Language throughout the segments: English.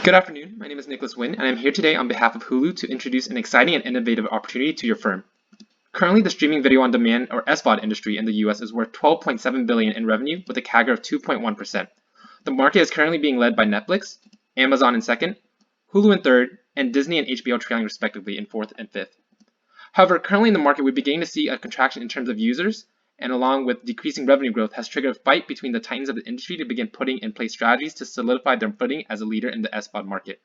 Good afternoon. My name is Nicholas Wynn, and I'm here today on behalf of Hulu to introduce an exciting and innovative opportunity to your firm. Currently, the streaming video on demand or SVOD industry in the US is worth $12.7 billion in revenue with a CAGR of 2.1%. The market is currently being led by Netflix, Amazon in second, Hulu in third, and Disney and HBO trailing respectively in fourth and fifth. However, currently in the market, we're beginning to see a contraction in terms of users, and along with decreasing revenue growth has triggered a fight between the titans of the industry to begin putting in place strategies to solidify their footing as a leader in the SVOD market.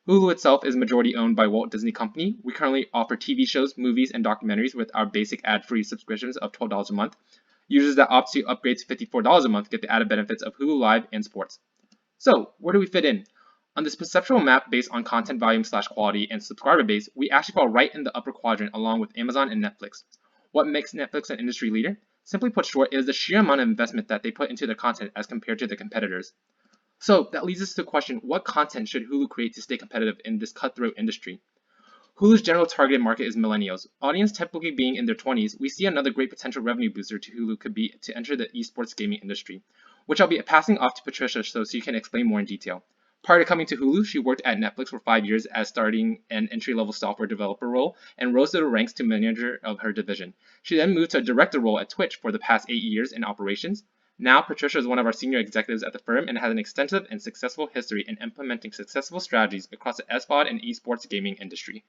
Hulu itself is majority owned by Walt Disney Company. We currently offer TV shows, movies, and documentaries with our basic ad-free subscriptions of $12 a month. Users that opt to upgrade to $54 a month get the added benefits of Hulu Live and sports. So, where do we fit in? On this perceptual map based on content volume/quality and subscriber base, we actually fall right in the upper quadrant along with Amazon and Netflix. What makes Netflix an industry leader? Simply put short, it is the sheer amount of investment that they put into their content as compared to their competitors. So that leads us to the question, what content should Hulu create to stay competitive in this cutthroat industry? Hulu's general targeted market is millennials. Audience typically being in their 20s, we see another great potential revenue booster to Hulu could be to enter the esports gaming industry, which I'll be passing off to Patricia so she can explain more in detail. Prior to coming to Hulu, she worked at Netflix for 5 years as starting an entry-level software developer role and rose to the ranks to manager of her division. She then moved to a director role at Twitch for the past 8 years in operations. Now, Patricia is one of our senior executives at the firm and has an extensive and successful history in implementing successful strategies across the SVOD and esports gaming industry.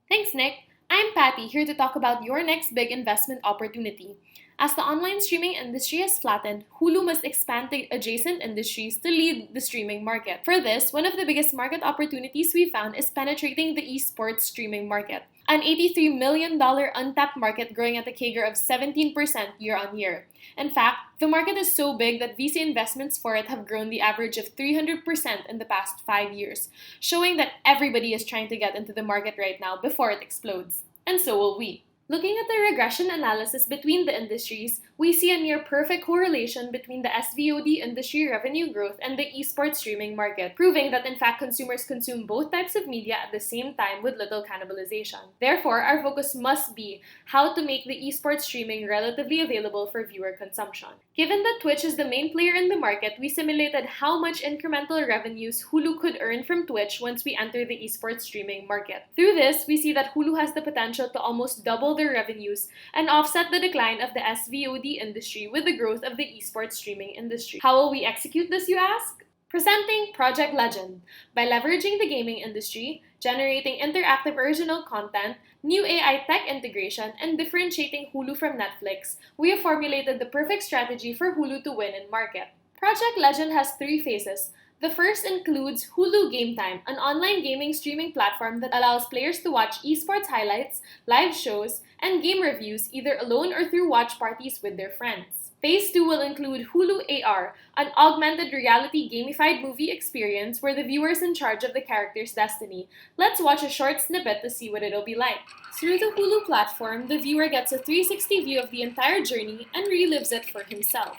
Thanks, Nick. I'm Patty, here to talk about your next big investment opportunity. As the online streaming industry has flattened, Hulu must expand to adjacent industries to lead the streaming market. For this, one of the biggest market opportunities we found is penetrating the esports streaming market, an $83 million untapped market growing at a CAGR of 17% year on year. In fact, the market is so big that VC investments for it have grown the average of 300% in the past 5 years, showing that everybody is trying to get into the market right now before it explodes. And so will we. Looking at the regression analysis between the industries, we see a near perfect correlation between the SVOD industry revenue growth and the esports streaming market, proving that in fact consumers consume both types of media at the same time with little cannibalization. Therefore, our focus must be how to make the esports streaming relatively available for viewer consumption. Given that Twitch is the main player in the market, we simulated how much incremental revenues Hulu could earn from Twitch once we enter the esports streaming market. Through this, we see that Hulu has the potential to almost double their revenues and offset the decline of the SVOD industry with the growth of the esports streaming industry. How will we execute this, you ask? Presenting Project Legend. By leveraging the gaming industry, generating interactive original content, new AI tech integration, and differentiating Hulu from Netflix, we have formulated the perfect strategy for Hulu to win in market. Project Legend has 3 phases. The first includes Hulu Game Time, an online gaming streaming platform that allows players to watch esports highlights, live shows, and game reviews either alone or through watch parties with their friends. Phase 2 will include Hulu AR, an augmented reality gamified movie experience where the viewer is in charge of the character's destiny. Let's watch a short snippet to see what it'll be like. Through the Hulu platform, the viewer gets a 360 view of the entire journey and relives it for himself.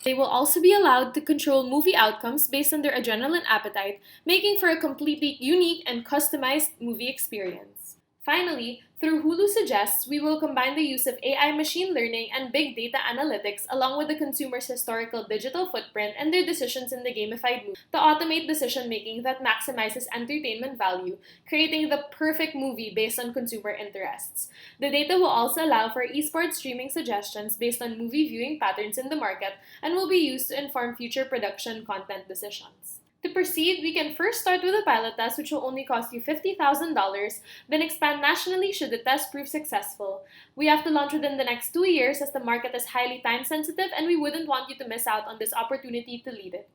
They will also be allowed to control movie outcomes based on their adrenaline appetite, making for a completely unique and customized movie experience. Finally, through Hulu Suggests, we will combine the use of AI machine learning and big data analytics along with the consumer's historical digital footprint and their decisions in the gamified movie to automate decision-making that maximizes entertainment value, creating the perfect movie based on consumer interests. The data will also allow for esports streaming suggestions based on movie viewing patterns in the market and will be used to inform future production content decisions. To proceed, we can first start with a pilot test which will only cost you $50,000, then expand nationally should the test prove successful. We have to launch within the next 2 years as the market is highly time sensitive and we wouldn't want you to miss out on this opportunity to lead it.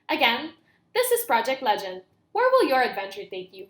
Again, this is Project Legend. Where will your adventure take you?